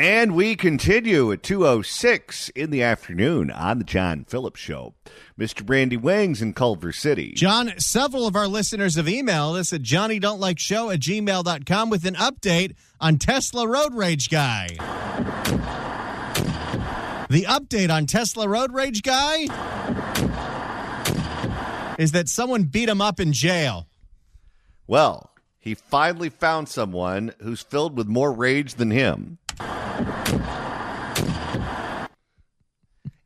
And we continue at 2:06 in the afternoon on the John Phillips Show. Mr. Brandy Wangs in Culver City. John, several of our listeners have emailed us at johnnydon'tlikeshow@gmail.com with an update on Tesla Road Rage Guy. The update on Tesla Road Rage Guy is that someone beat him up in jail. Well, he finally found someone who's filled with more rage than him.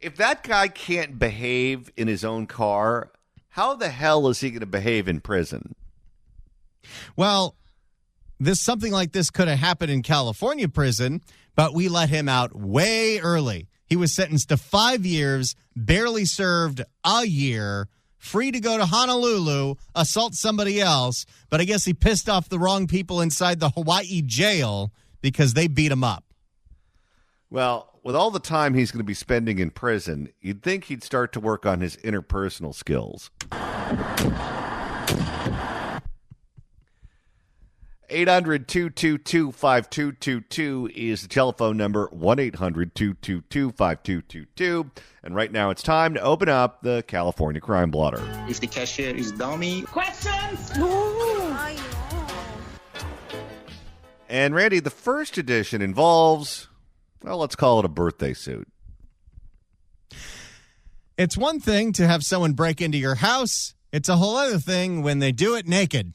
If that guy can't behave in his own car, how the hell is he going to behave in prison? Well, something like this could have happened in California prison, but we let him out way early. He was sentenced to 5 years, barely served a year, free to go to Honolulu, assault somebody else, but I guess he pissed off the wrong people inside the Hawaii jail because they beat him up. Well, with all the time he's going to be spending in prison, you'd think he'd start to work on his interpersonal skills. 800-222-5222 is the telephone number, 1-800-222-5222. And right now it's time to open up the California Crime Blotter. If the cashier is dummy. Questions? And Randy, the first edition involves, well, let's call it a birthday suit. It's one thing to have someone break into your house. It's a whole other thing when they do it naked.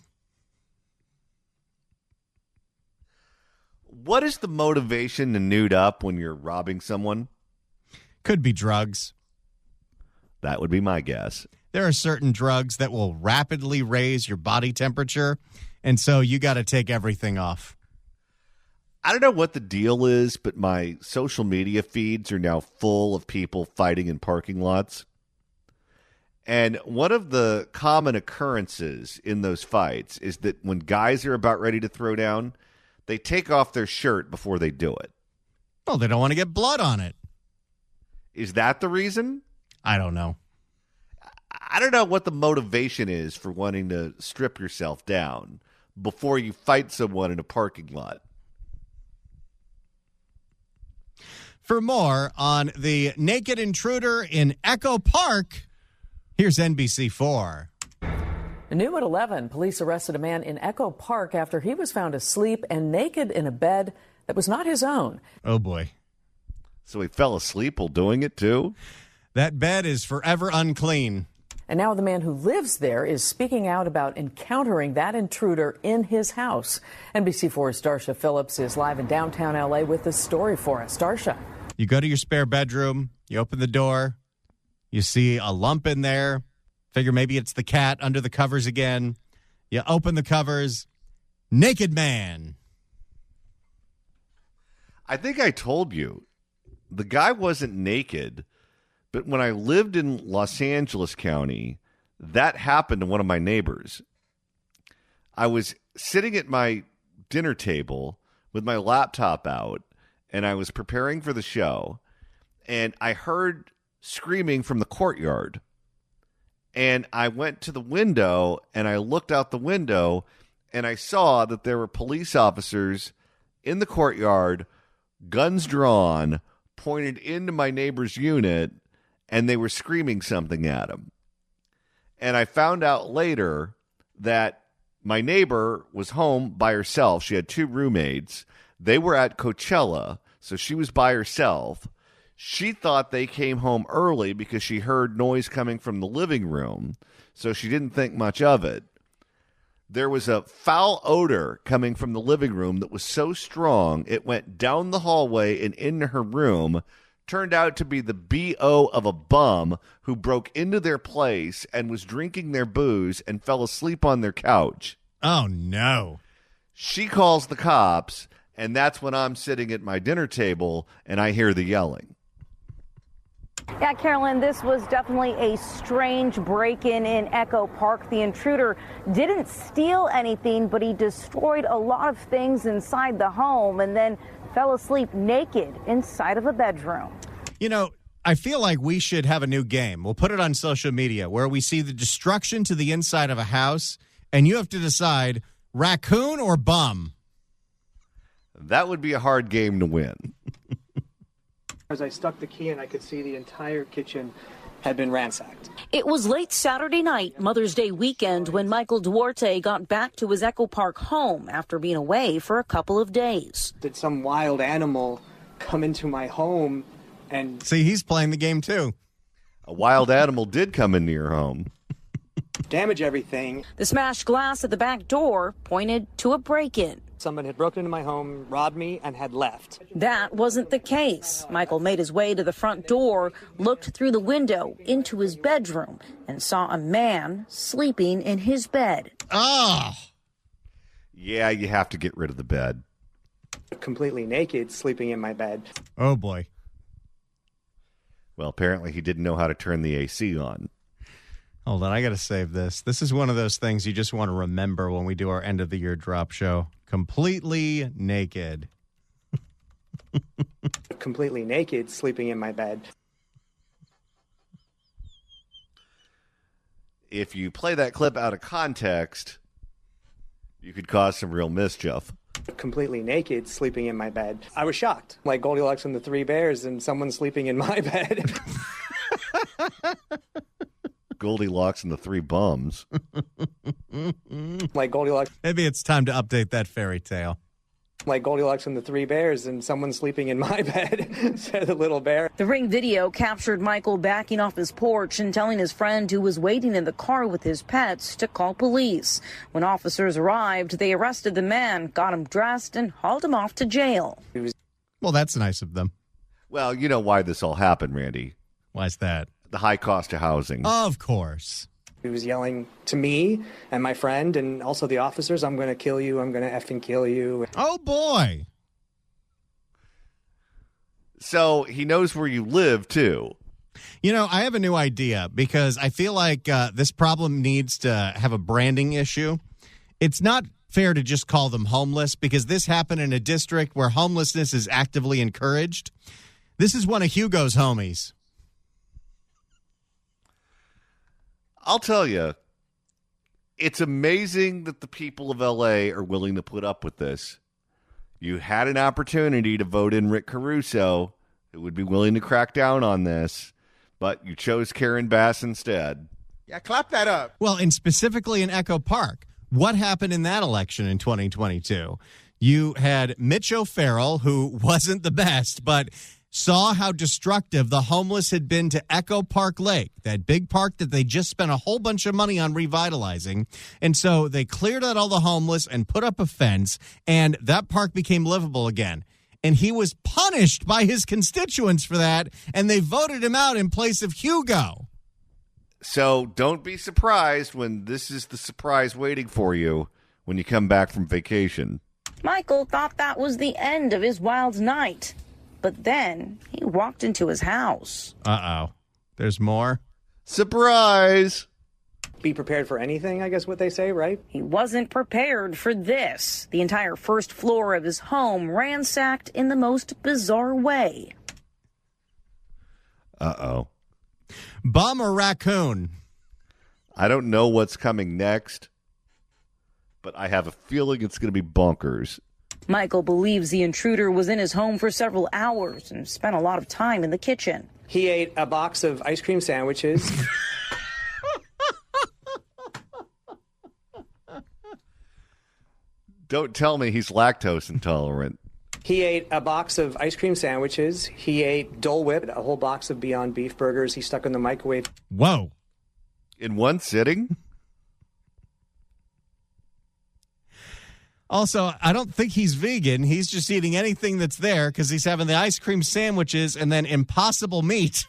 What is the motivation to nude up when you're robbing someone? Could be drugs. That would be my guess. There are certain drugs that will rapidly raise your body temperature, and so you got to take everything off. I don't know what the deal is, but my social media feeds are now full of people fighting in parking lots. And one of the common occurrences in those fights is that when guys are about ready to throw down, they take off their shirt before they do it. Well, they don't want to get blood on it. Is that the reason? I don't know. I don't know what the motivation is for wanting to strip yourself down before you fight someone in a parking lot. For more on the naked intruder in Echo Park, here's NBC4. New at 11, police arrested a man in Echo Park after he was found asleep and naked in a bed that was not his own. Oh, boy. So he fell asleep while doing it, too? That bed is forever unclean. And now the man who lives there is speaking out about encountering that intruder in his house. NBC4's Darsha Phillips is live in downtown L.A. with the story for us. Darsha. You go to your spare bedroom, you open the door, you see a lump in there. Figure maybe it's the cat under the covers again. You open the covers. Naked man. I think I told you. The guy wasn't naked, but when I lived in Los Angeles County, that happened to one of my neighbors. I was sitting at my dinner table with my laptop out, and I was preparing for the show, and I heard screaming from the courtyard. And I went to the window, and I looked out the window, and I saw that there were police officers in the courtyard, guns drawn, pointed into my neighbor's unit, and they were screaming something at him. And I found out later that my neighbor was home by herself. She had 2 roommates. They were at Coachella, so she was by herself. She thought they came home early because she heard noise coming from the living room, so she didn't think much of it. There was a foul odor coming from the living room that was so strong it went down the hallway and into her room. Turned out to be the BO of a bum who broke into their place and was drinking their booze and fell asleep on their couch. Oh, no. She calls the cops, and that's when I'm sitting at my dinner table and I hear the yelling. Yeah, Carolyn, this was definitely a strange break-in in Echo Park. The intruder didn't steal anything, but he destroyed a lot of things inside the home and then fell asleep naked inside of a bedroom. You know, I feel like we should have a new game. We'll put it on social media where we see the destruction to the inside of a house, and you have to decide raccoon or bum. That would be a hard game to win. As I stuck the key in, I could see the entire kitchen had been ransacked. It was late Saturday night, Mother's Day weekend, when Michael Duarte got back to his Echo Park home after being away for a couple of days. Did some wild animal come into my home and... See, he's playing the game too. A wild animal did come into your home. damage everything. The smashed glass at the back door pointed to a break-in. Someone had broken into my home, robbed me, and had left. That wasn't the case. Michael made his way to the front door, looked through the window into his bedroom, and saw a man sleeping in his bed. Oh! Yeah, you have to get rid of the bed. Completely naked, sleeping in my bed. Oh, boy. Well, apparently he didn't know how to turn the AC on. Hold on, I got to save this. This is one of those things you just want to remember when we do our end of the year drop show. Completely naked. Completely naked, sleeping in my bed. If you play that clip out of context, you could cause some real mischief. Completely naked, sleeping in my bed. I was shocked, like Goldilocks and the Three Bears, and someone sleeping in my bed. Goldilocks and the Three Bums. Like Goldilocks. Maybe it's time to update that fairy tale. Like Goldilocks and the Three Bears, and someone sleeping in my bed, said the little bear. The Ring video captured Michael backing off his porch and telling his friend who was waiting in the car with his pets to call police. When officers arrived, they arrested the man, got him dressed, and hauled him off to jail. Well, that's nice of them. Well, you know why this all happened, Randy. Why's that? The high cost of housing. Of course. He was yelling to me and my friend and also the officers, I'm going to kill you, I'm going to effing kill you. Oh, boy. So he knows where you live, too. You know, I have a new idea because I feel like this problem needs to have a branding issue. It's not fair to just call them homeless because this happened in a district where homelessness is actively encouraged. This is one of Hugo's homies. I'll tell you, it's amazing that the people of L.A. are willing to put up with this. You had an opportunity to vote in Rick Caruso, who would be willing to crack down on this, but you chose Karen Bass instead. Yeah, clap that up. Well, and specifically in Echo Park, what happened in that election in 2022? You had Mitch O'Farrell, who wasn't the best, but saw how destructive the homeless had been to Echo Park Lake, that big park that they just spent a whole bunch of money on revitalizing. And so they cleared out all the homeless and put up a fence, and that park became livable again. And he was punished by his constituents for that, and they voted him out in place of Hugo. So don't be surprised when this is the surprise waiting for you when you come back from vacation. Michael thought that was the end of his wild night. But then he walked into his house. Uh-oh. There's more? Surprise! Be prepared for anything, I guess what they say, right? He wasn't prepared for this. The entire first floor of his home ransacked in the most bizarre way. Uh-oh. Bum or raccoon? I don't know what's coming next, but I have a feeling it's going to be bonkers. Michael believes the intruder was in his home for several hours and spent a lot of time in the kitchen. He ate a box of ice cream sandwiches. Don't tell me he's lactose intolerant. He ate a box of ice cream sandwiches. He ate Dole Whip, a whole box of Beyond Beef burgers. He stuck in the microwave. Whoa. In one sitting? Also, I don't think he's vegan. He's just eating anything that's there because he's having the ice cream sandwiches and then Impossible meat.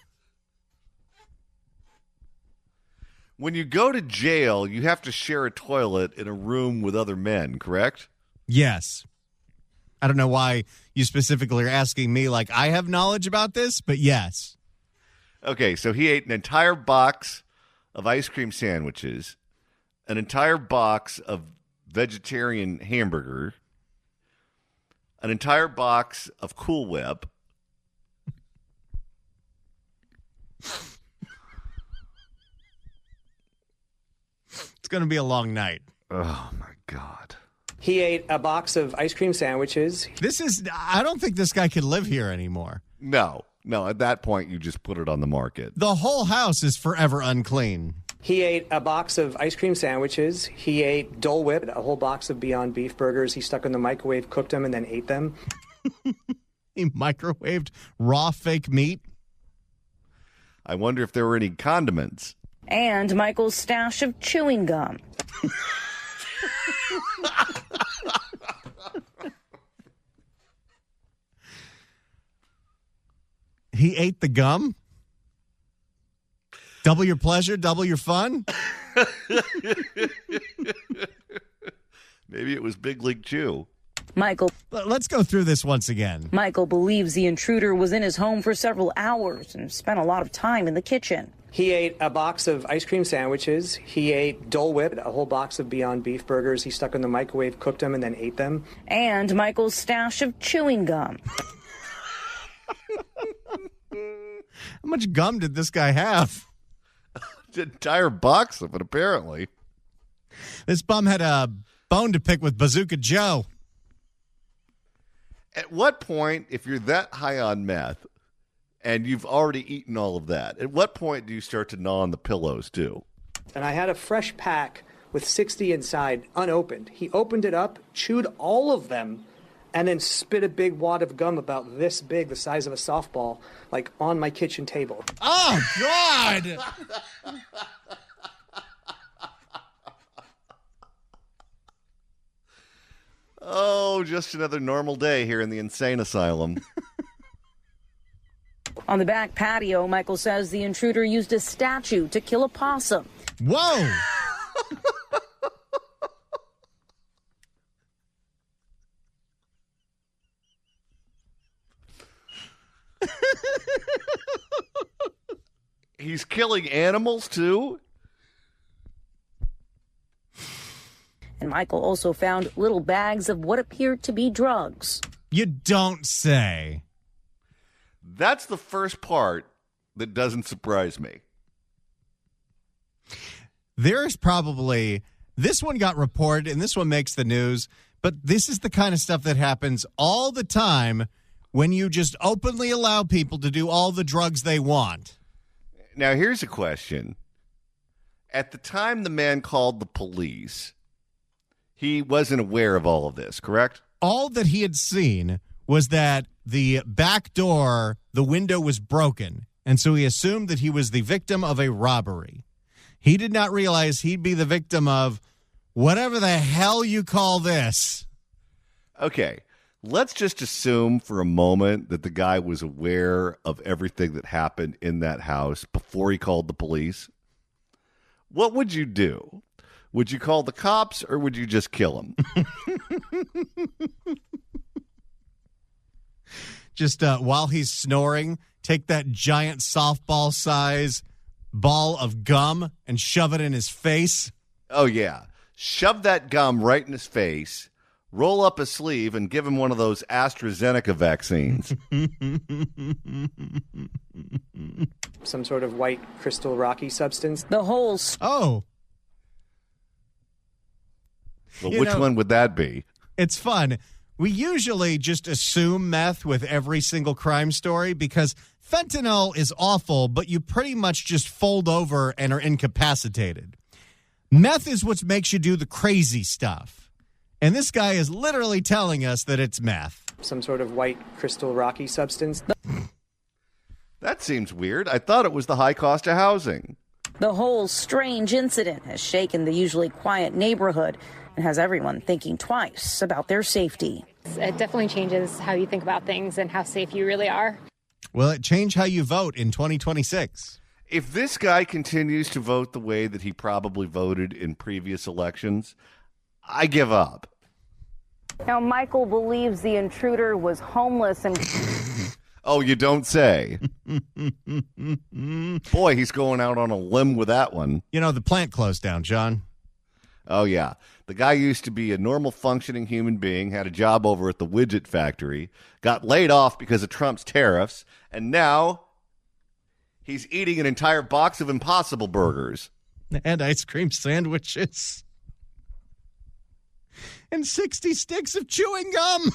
When you go to jail, you have to share a toilet in a room with other men, correct? Yes. I don't know why you specifically are asking me like I have knowledge about this, but yes. Okay, so he ate an entire box of ice cream sandwiches, an entire box of vegetarian hamburger, an entire box of Cool Whip, it's going to be a long night. oh my God. He ate a box of ice cream sandwiches. I don't think this guy could live here anymore. No, at that point, you just put it on the market. The whole house is forever unclean. He ate a box of ice cream sandwiches. He ate Dole Whip, a whole box of Beyond Beef burgers. He stuck in the microwave, cooked them, and then ate them. He microwaved raw fake meat. I wonder if there were any condiments. And Michael's stash of chewing gum. He ate the gum? Double your pleasure, double your fun? Maybe it was Big League Chew. Let's go through this once again. Michael believes the intruder was in his home for several hours and spent a lot of time in the kitchen. He ate a box of ice cream sandwiches. He ate Dole Whip, a whole box of Beyond Beef burgers. He stuck in the microwave, cooked them, and then ate them. And Michael's stash of chewing gum. How much gum did this guy have? An entire box of it, apparently. This bum had a bone to pick with Bazooka Joe. At what point, if you're that high on meth and you've already eaten all of that, at what point do you start to gnaw on the pillows too? And I had a fresh pack with 60 inside, unopened. He opened it up, chewed all of them, and then spit a big wad of gum about this big, the size of a softball, like on my kitchen table. Oh, God! Oh, just another normal day here in the insane asylum. On the back patio, Michael says the intruder used a statue to kill a possum. Whoa! He's killing animals too? And Michael also found little bags of what appeared to be drugs. You don't say. That's the first part that doesn't surprise me. There's probably, this one got reported and this one makes the news, but this is the kind of stuff that happens all the time when you just openly allow people to do all the drugs they want. Now, here's a question. At the time the man called the police, he wasn't aware of all of this, correct? All that he had seen was that the back door, the window was broken, and so he assumed that he was the victim of a robbery. He did not realize he'd be the victim of whatever the hell you call this. Okay, let's just assume for a moment that the guy was aware of everything that happened in that house before he called the police. What would you do? Would you call the cops or would you just kill him? Just while he's snoring, take that giant softball size ball of gum and shove it in his face. Oh, yeah. Shove that gum right in his face, roll up his sleeve, and give him one of those AstraZeneca vaccines. Some sort of white crystal rocky substance. The whole Oh. Well, which one would that be? It's fun. We usually just assume meth with every single crime story because fentanyl is awful, but you pretty much just fold over and are incapacitated. Meth is what makes you do the crazy stuff. And this guy is literally telling us that it's meth. Some sort of white crystal rocky substance. That seems weird. I thought it was the high cost of housing. The whole strange incident has shaken the usually quiet neighborhood and has everyone thinking twice about their safety. It definitely changes how you think about things and how safe you really are. Will it change how you vote in 2026? If this guy continues to vote the way that he probably voted in previous elections, I give up. Now, Michael believes the intruder was homeless and... Oh, you don't say. Boy, he's going out on a limb with that one. You know, the plant closed down, John. Oh, yeah. The guy used to be a normal functioning human being, had a job over at the widget factory, got laid off because of Trump's tariffs, and now he's eating an entire box of Impossible Burgers. And ice cream sandwiches. and 60 sticks of chewing gum.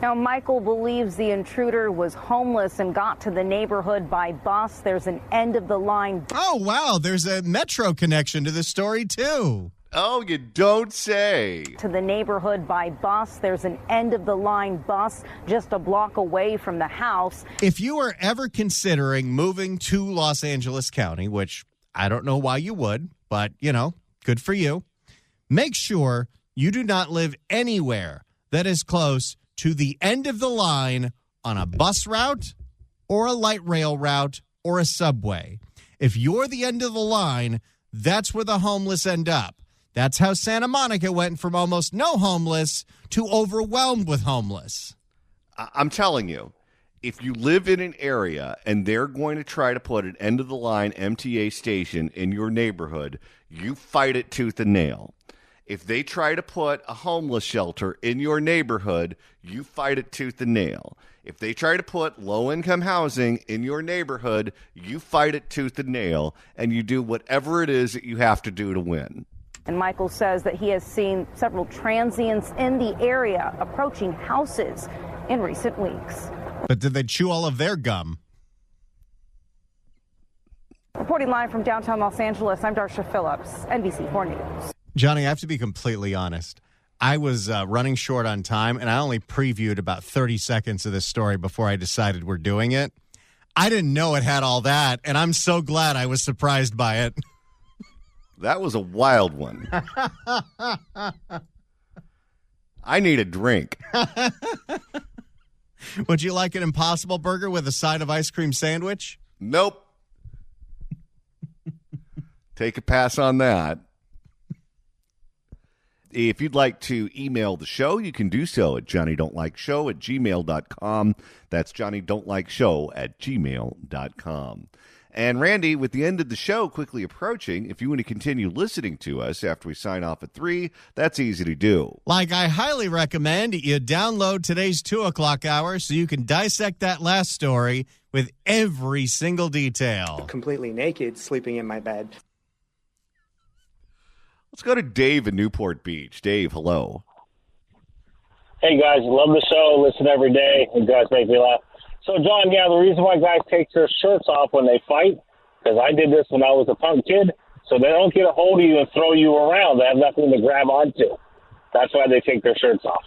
Now, Michael believes the intruder was homeless and got to the neighborhood by bus. There's an end-of-the-line. Oh, wow. There's a metro connection to this story, too. Oh, you don't say. To the neighborhood by bus. There's an end-of-the-line bus just a block away from the house. If you are ever considering moving to Los Angeles County, which I don't know why you would, but, good for you, make sure you do not live anywhere that is close to the end of the line on a bus route or a light rail route or a subway. If you're the end of the line, that's where the homeless end up. That's how Santa Monica went from almost no homeless to overwhelmed with homeless. I'm telling you, if you live in an area and they're going to try to put an end-of-the-line MTA station in your neighborhood, you fight it tooth and nail. If they try to put a homeless shelter in your neighborhood, you fight it tooth and nail. If they try to put low-income housing in your neighborhood, you fight it tooth and nail, and you do whatever it is that you have to do to win. And Michael says that he has seen several transients in the area approaching houses in recent weeks. But did they chew all of their gum? Reporting live from downtown Los Angeles, I'm Darsha Phillips, NBC4 News. Johnny, I have to be completely honest. I was running short on time, and I only previewed about 30 seconds of this story before I decided we're doing it. I didn't know it had all that, and I'm so glad I was surprised by it. That was a wild one. I need a drink. Would you like an Impossible Burger with a side of ice cream sandwich? Nope. Take a pass on that. If you'd like to email the show, you can do so at johnnydon'tlikeshow@gmail.com. That's johnnydon'tlikeshow@gmail.com. And Randy, with the end of the show quickly approaching, if you want to continue listening to us after we sign off at 3, that's easy to do. Like, I highly recommend you download today's 2 o'clock hour so you can dissect that last story with every single detail. Completely naked, sleeping in my bed. Let's go to Dave in Newport Beach. Dave, hello. Hey, guys, love the show. Listen every day. You guys make me laugh. So, John, the reason why guys take their shirts off when they fight, because I did this when I was a punk kid, so they don't get a hold of you and throw you around. They have nothing to grab onto. That's why they take their shirts off.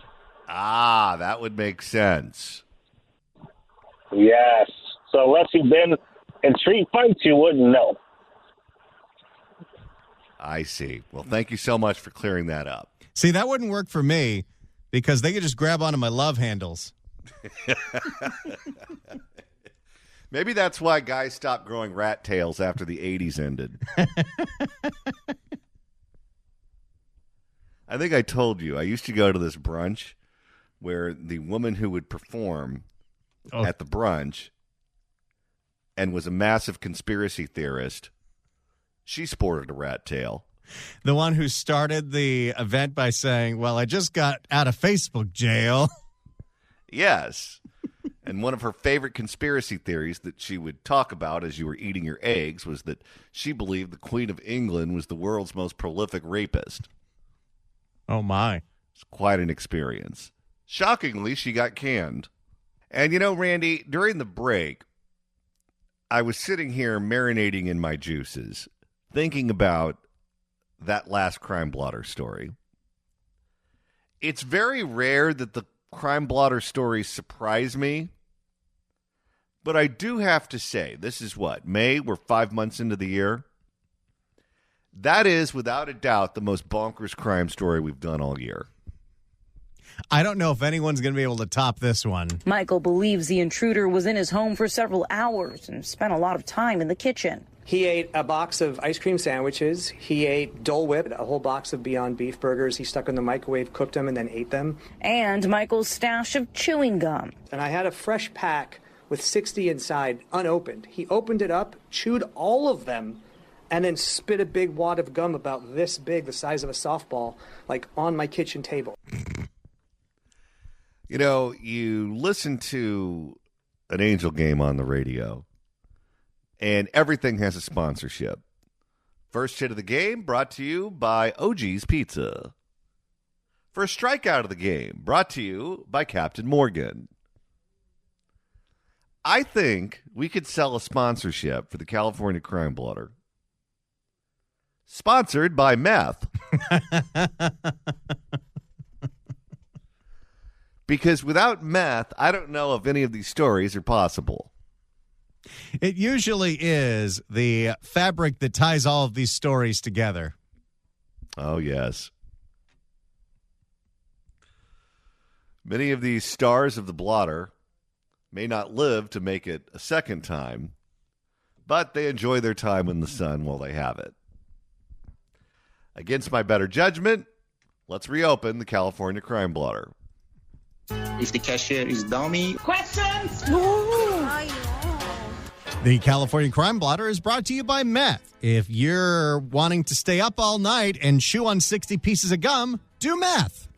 Ah, that would make sense. Yes. So unless you've been in street fights, you wouldn't know. I see. Well, thank you so much for clearing that up. See, that wouldn't work for me because they could just grab onto my love handles. Maybe that's why guys stopped growing rat tails after the 80s ended. I think I told you, I used to go to this brunch where the woman who would perform at the brunch and was a massive conspiracy theorist, she sported a rat tail. The one who started the event by saying, well, I just got out of Facebook jail. Yes. And one of her favorite conspiracy theories that she would talk about as you were eating your eggs was that she believed the Queen of England was the world's most prolific rapist. Oh, my. It's quite an experience. Shockingly, she got canned. And you know, Randy, during the break, I was sitting here marinating in my juices, thinking about that last crime blotter story. It's very rare that the crime blotter stories surprise me, but I do have to say, this is what, May? We're 5 months into the year. That is, without a doubt, the most bonkers crime story we've done all year. I don't know if anyone's going to be able to top this one. Michael believes the intruder was in his home for several hours and spent a lot of time in the kitchen. He ate a box of ice cream sandwiches. He ate Dole Whip, a whole box of Beyond Beef burgers. He stuck in the microwave, cooked them, and then ate them. And Michael's stash of chewing gum. And I had a fresh pack with 60 inside, unopened. He opened it up, chewed all of them, and then spit a big wad of gum about this big, the size of a softball, like on my kitchen table. You know, you listen to an Angel game on the radio, and everything has a sponsorship. First hit of the game brought to you by OG's Pizza. First strikeout of the game brought to you by Captain Morgan. I think we could sell a sponsorship for the California Crime Blotter. Sponsored by meth. Because without meth, I don't know if any of these stories are possible. It usually is the fabric that ties all of these stories together. Oh, yes. Many of these stars of the blotter may not live to make it a second time, but they enjoy their time in the sun while they have it. Against my better judgment, let's reopen the California Crime Blotter. If the cashier is dummy. Questions? The California Crime Blotter is brought to you by meth. If you're wanting to stay up all night and chew on 60 pieces of gum, do meth.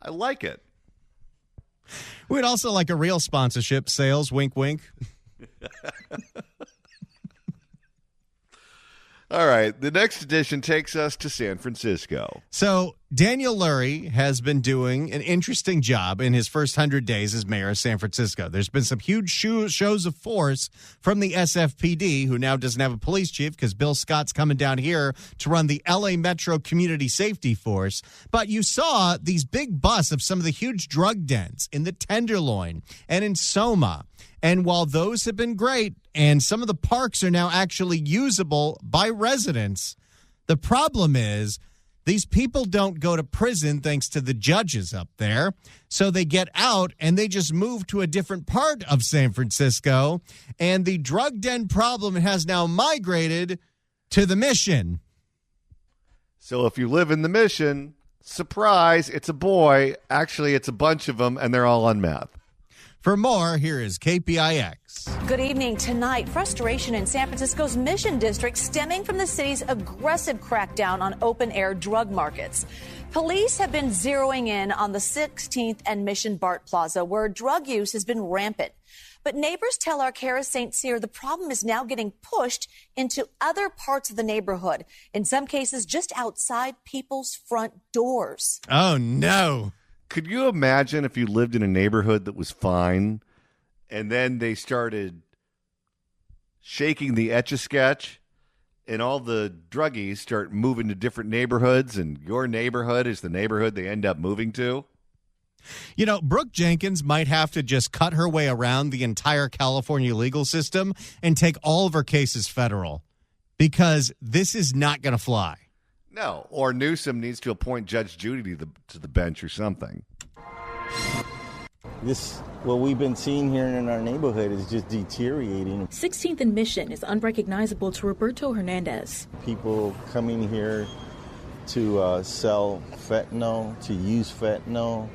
I like it. We'd also like a real sponsorship. Sales, wink, wink. All right. The next edition takes us to San Francisco. So Daniel Lurie has been doing an interesting job in his first 100 days as mayor of San Francisco. There's been some huge shows of force from the SFPD, who now doesn't have a police chief because Bill Scott's coming down here to run the LA Metro Community Safety Force. But you saw these big busts of some of the huge drug dens in the Tenderloin and in Soma. And while those have been great and some of the parks are now actually usable by residents, the problem is these people don't go to prison thanks to the judges up there. So they get out and they just move to a different part of San Francisco. And the drug den problem has now migrated to the Mission. So if you live in the Mission, surprise, it's a boy. Actually, it's a bunch of them, and they're all on meth. For more, here is KPIX. Good evening. Tonight, frustration in San Francisco's Mission District stemming from the city's aggressive crackdown on open-air drug markets. Police have been zeroing in on the 16th and Mission BART Plaza, where drug use has been rampant. But neighbors tell our Cara St. Cyr the problem is now getting pushed into other parts of the neighborhood, in some cases just outside people's front doors. Oh, no. Could you imagine if you lived in a neighborhood that was fine and then they started shaking the Etch-a-Sketch and all the druggies start moving to different neighborhoods and your neighborhood is the neighborhood they end up moving to? You know, Brooke Jenkins might have to just cut her way around the entire California legal system and take all of her cases federal because this is not going to fly. No, or Newsom needs to appoint Judge Judy to the bench or something. What we've been seeing here in our neighborhood is just deteriorating. 16th and Mission is unrecognizable to Roberto Hernandez. People coming here to sell fentanyl, to use fentanyl.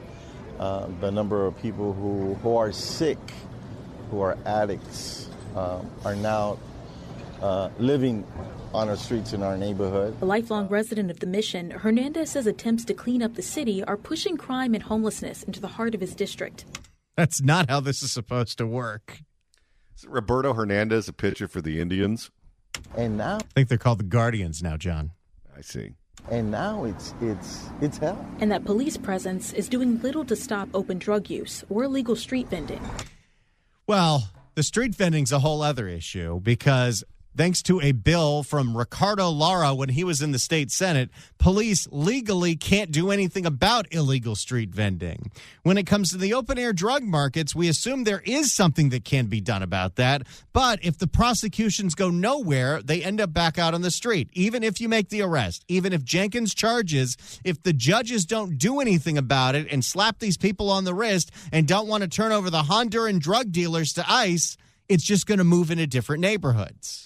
The number of people who are sick, who are addicts, are now living on our streets in our neighborhood. A lifelong resident of the Mission, Hernandez says attempts to clean up the city are pushing crime and homelessness into the heart of his district. That's not how this is supposed to work. Is Roberto Hernandez a pitcher for the Indians? And now I think they're called the Guardians now, John. I see. And now it's hell. And that police presence is doing little to stop open drug use or illegal street vending. Well, the street vending's a whole other issue because thanks to a bill from Ricardo Lara when he was in the state Senate, police legally can't do anything about illegal street vending. When it comes to the open-air drug markets, we assume there is something that can be done about that. But if the prosecutions go nowhere, they end up back out on the street. Even if you make the arrest, even if Jenkins charges, if the judges don't do anything about it and slap these people on the wrist and don't want to turn over the Honduran drug dealers to ICE, it's just going to move into different neighborhoods.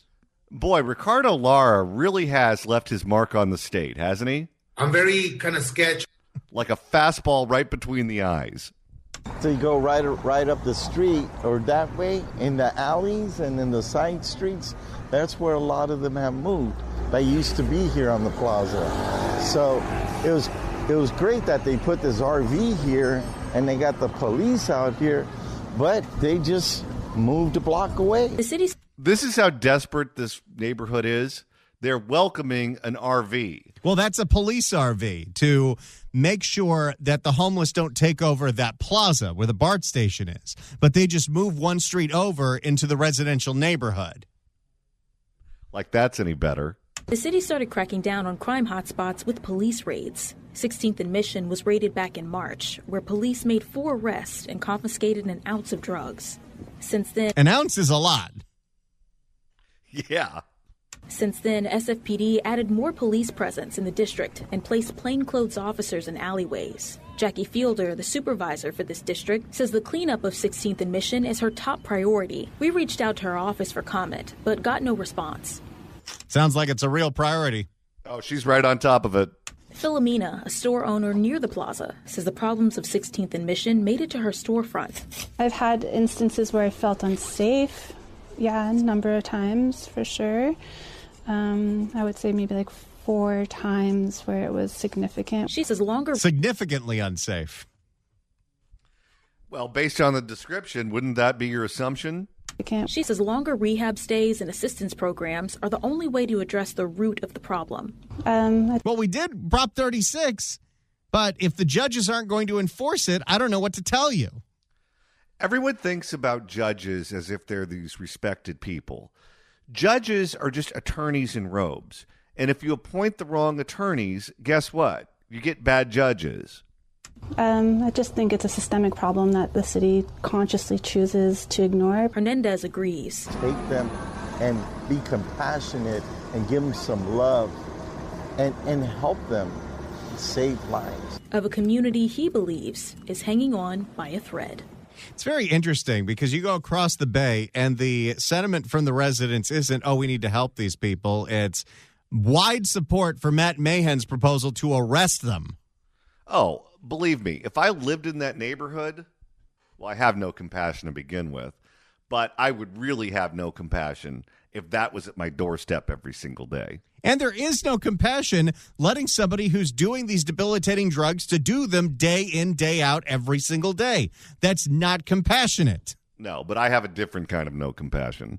Boy, Ricardo Lara really has left his mark on the state, hasn't he? I'm very kind of sketchy. Like a fastball right between the eyes. So you go right up the street or that way in the alleys and in the side streets. That's where a lot of them have moved. They used to be here on the plaza. So it was great that they put this RV here and they got the police out here, but they just moved a block away. The city's This is how desperate this neighborhood is. They're welcoming an RV. Well, that's a police RV to make sure that the homeless don't take over that plaza where the BART station is, but they just move one street over into the residential neighborhood. Like that's any better. The city started cracking down on crime hotspots with police raids. 16th and Mission was raided back in March, where police made 4 arrests and confiscated an ounce of drugs. Since then, an ounce is a lot. Yeah. Since then, SFPD added more police presence in the district and placed plainclothes officers in alleyways. Jackie Fielder, the supervisor for this district, says the cleanup of 16th and Mission is her top priority. We reached out to her office for comment, but got no response. Sounds like it's a real priority. Oh, she's right on top of it. Philomena, a store owner near the plaza, says the problems of 16th and Mission made it to her storefront. I've had instances where I felt unsafe. Yeah, a number of times for sure. I would say maybe like 4 times where it was significant. She says significantly unsafe. Well, based on the description, wouldn't that be your assumption? She says longer rehab stays and assistance programs are the only way to address the root of the problem. Well, we did Prop 36, but if the judges aren't going to enforce it, I don't know what to tell you. Everyone thinks about judges as if they're these respected people. Judges are just attorneys in robes. And if you appoint the wrong attorneys, guess what? You get bad judges. I just think it's a systemic problem that the city consciously chooses to ignore. Hernandez agrees. Take them and be compassionate and give them some love and help them save lives. Of a community he believes is hanging on by a thread. It's very interesting because you go across the bay and the sentiment from the residents isn't, oh, we need to help these people. It's wide support for Matt Mahan's proposal to arrest them. Oh, believe me, if I lived in that neighborhood, well, I have no compassion to begin with, but I would really have no compassion if that was at my doorstep every single day. And there is no compassion letting somebody who's doing these debilitating drugs to do them day in, day out, every single day. That's not compassionate. No, but I have a different kind of no compassion.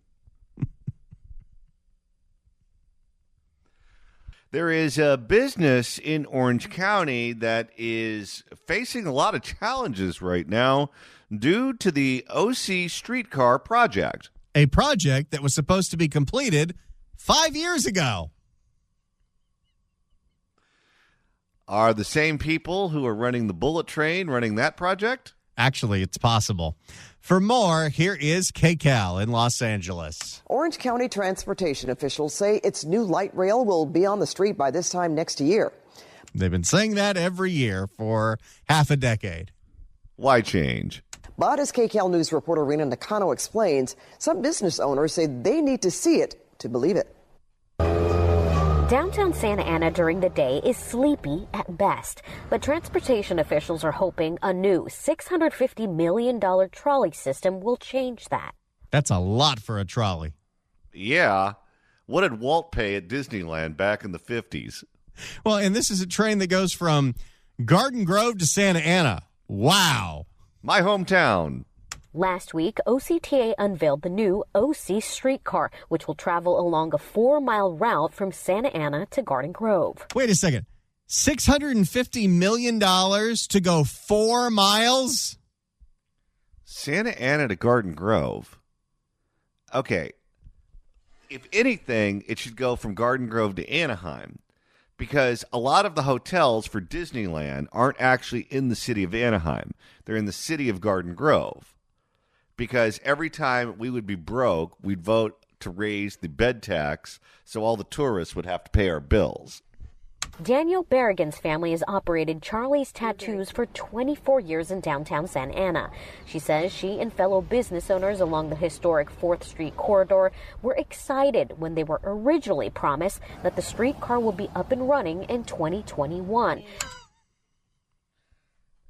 There is a business in Orange County that is facing a lot of challenges right now due to the OC streetcar project. A project that was supposed to be completed 5 years ago. Are the same people who are running the bullet train running that project? Actually, it's possible. For more, here is KCAL in Los Angeles. Orange County transportation officials say its new light rail will be on the street by this time next year. They've been saying that every year for half a decade. Why change? But as KCAL News reporter Rena Nakano explains, some business owners say they need to see it to believe it. Downtown Santa Ana during the day is sleepy at best, but transportation officials are hoping a new $650 million trolley system will change that. That's a lot for a trolley. Yeah. What did Walt pay at Disneyland back in the 50s? Well, and this is a train that goes from Garden Grove to Santa Ana. Wow. My hometown. Last week, OCTA unveiled the new OC streetcar, which will travel along a 4-mile route from Santa Ana to Garden Grove. Wait a second. $650 million to go 4 miles? Santa Ana to Garden Grove. Okay. If anything, it should go from Garden Grove to Anaheim, because a lot of the hotels for Disneyland aren't actually in the city of Anaheim. They're in the city of Garden Grove. Because every time we would be broke, we'd vote to raise the bed tax so all the tourists would have to pay our bills. Daniel Berrigan's family has operated Charlie's Tattoos for 24 years in downtown Santa Ana. She says she and fellow business owners along the historic 4th Street corridor were excited when they were originally promised that the streetcar will be up and running in 2021.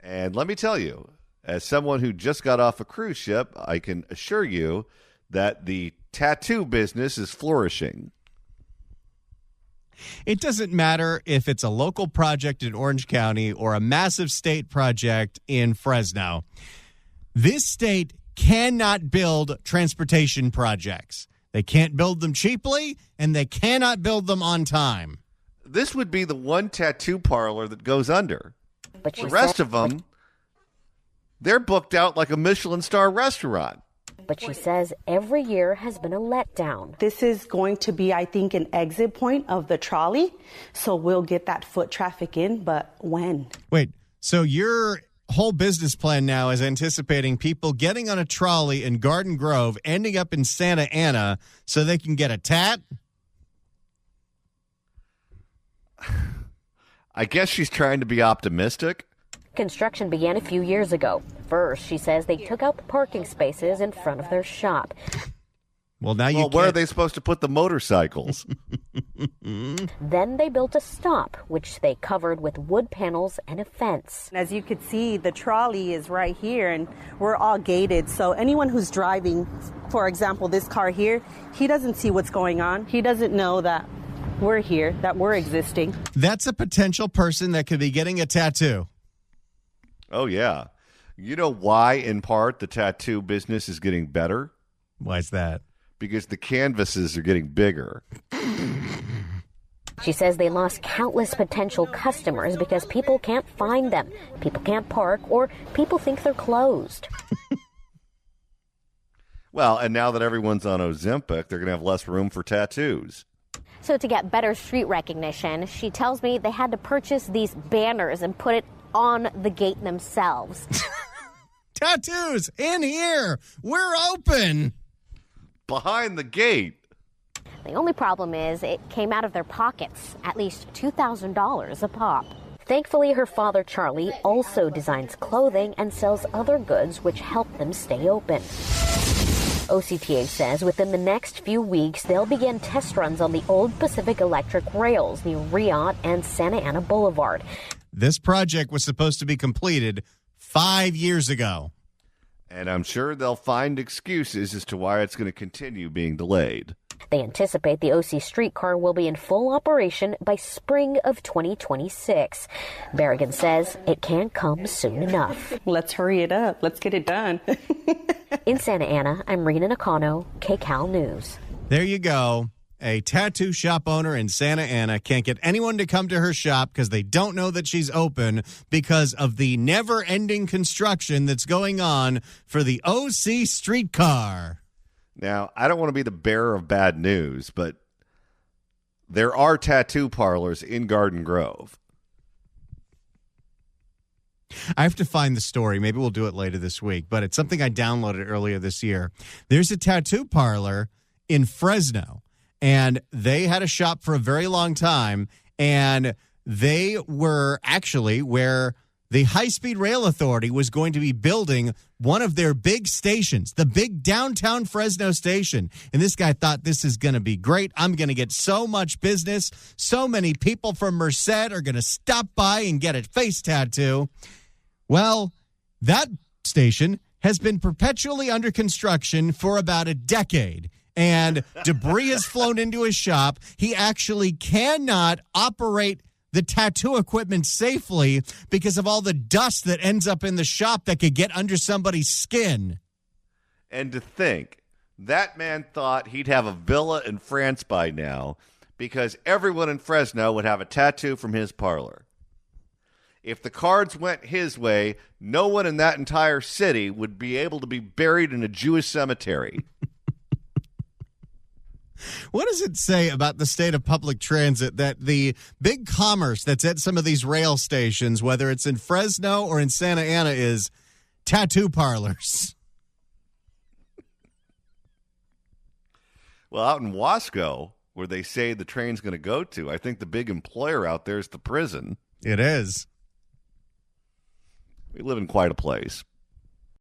And let me tell you, as someone who just got off a cruise ship, I can assure you that the tattoo business is flourishing. It doesn't matter if it's a local project in Orange County or a massive state project in Fresno. This state cannot build transportation projects. They can't build them cheaply, and they cannot build them on time. This would be the one tattoo parlor that goes under. But the rest of them, they're booked out like a Michelin star restaurant. But she says every year has been a letdown. This is going to be, I think, an exit point of the trolley. So we'll get that foot traffic in, but when? Wait, so your whole business plan now is anticipating people getting on a trolley in Garden Grove, ending up in Santa Ana so they can get a tat? I guess she's trying to be optimistic. Construction began a few years ago. First, she says they took out the parking spaces in front of their shop. Well, now you where are they supposed to put the motorcycles? Then they built a stop, which they covered with wood panels and a fence. As you could see, the trolley is right here, and we're all gated. So anyone who's driving, for example, this car here, he doesn't see what's going on. He doesn't know that we're here, that we're existing. That's a potential person that could be getting a tattoo. Oh, yeah. You know why, in part, the tattoo business is getting better? Why is that? Because the canvases are getting bigger. She says they lost countless potential customers because people can't find them, people can't park, or people think they're closed. Well, and now that everyone's on Ozempic, they're going to have less room for tattoos. So to get better street recognition, she tells me they had to purchase these banners and put it on the gate themselves. Tattoos in here. We're open. Behind the gate. The only problem is it came out of their pockets, at least $2,000 a pop. Thankfully, her father, Charlie, also designs clothing and sells other goods which help them stay open. OCTA says within the next few weeks, they'll begin test runs on the old Pacific Electric rails near Riot and Santa Ana Boulevard. This project was supposed to be completed 5 years ago. And I'm sure they'll find excuses as to why it's going to continue being delayed. They anticipate the OC streetcar will be in full operation by spring of 2026. Berrigan says it can't come soon enough. Let's hurry it up. Let's get it done. In Santa Ana, I'm Rena Nakano, KCAL News. There you go. A tattoo shop owner in Santa Ana can't get anyone to come to her shop because they don't know that she's open because of the never-ending construction that's going on for the OC streetcar. Now, I don't want to be the bearer of bad news, but there are tattoo parlors in Garden Grove. I have to find the story. Maybe we'll do it later this week, but it's something I downloaded earlier this year. There's a tattoo parlor in Fresno, and they had a shop for a very long time, and they were actually where the High-Speed Rail Authority was going to be building one of their big stations, the big downtown Fresno station. And this guy thought, this is going to be great. I'm going to get so much business. So many people from Merced are going to stop by and get a face tattoo. Well, that station has been perpetually under construction for about a decade. And debris has flown into his shop. He actually cannot operate the tattoo equipment safely because of all the dust that ends up in the shop that could get under somebody's skin. And to think, that man thought he'd have a villa in France by now because everyone in Fresno would have a tattoo from his parlor. If the cards went his way, no one in that entire city would be able to be buried in a Jewish cemetery. What does it say about the state of public transit that the big commerce that's at some of these rail stations, whether it's in Fresno or in Santa Ana, is tattoo parlors? Well, out in Wasco, where they say the train's going to go to, I think the big employer out there is the prison. It is. We live in quite a place.